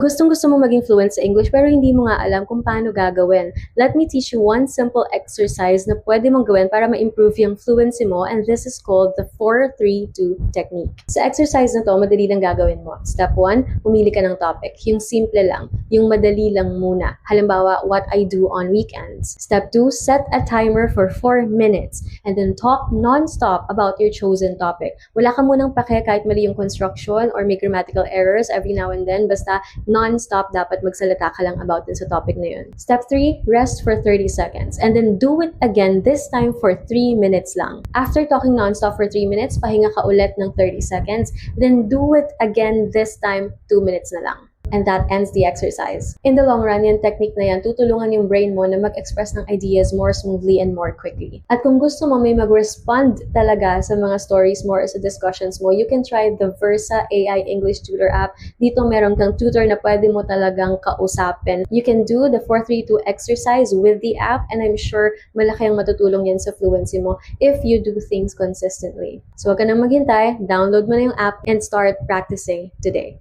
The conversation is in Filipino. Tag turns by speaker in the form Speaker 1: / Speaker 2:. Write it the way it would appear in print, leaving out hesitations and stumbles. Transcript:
Speaker 1: Gustong-gusto mo maging fluent sa English pero hindi mo nga alam kung paano gagawin. Let me teach you one simple exercise na pwede mong gawin para ma-improve yung fluency mo, and this is called the 4-3-2 technique. Sa exercise na to, madali lang gagawin mo. Step 1, pumili ka ng topic. Yung simple lang, yung madali lang muna. Halimbawa, what I do on weekends. Step 2, set a timer for 4 minutes and then talk non-stop about your chosen topic. Wala ka munang pake kahit mali yung construction or may grammatical errors every now and then, basta non-stop dapat magsalita ka lang about din sa topic na yun. Step 3, rest for 30 seconds and then do it again, this time for 3 minutes lang. After talking non-stop for 3 minutes, pahinga ka ulit ng 30 seconds, then do it again, this time 2 minutes na lang. And that ends the exercise. In the long run, yung technique na yan, tutulungan yung brain mo na mag-express ng ideas more smoothly and more quickly. At kung gusto mo may mag-respond talaga sa mga stories mo or sa discussions mo, you can try the Versa AI English Tutor app. Dito meron kang tutor na pwede mo talagang kausapin. You can do the 4-3-2 exercise with the app, and I'm sure malaki ang matutulong yan sa fluency mo if you do things consistently. So wag ka nang maghintay, download mo na yung app and start practicing today.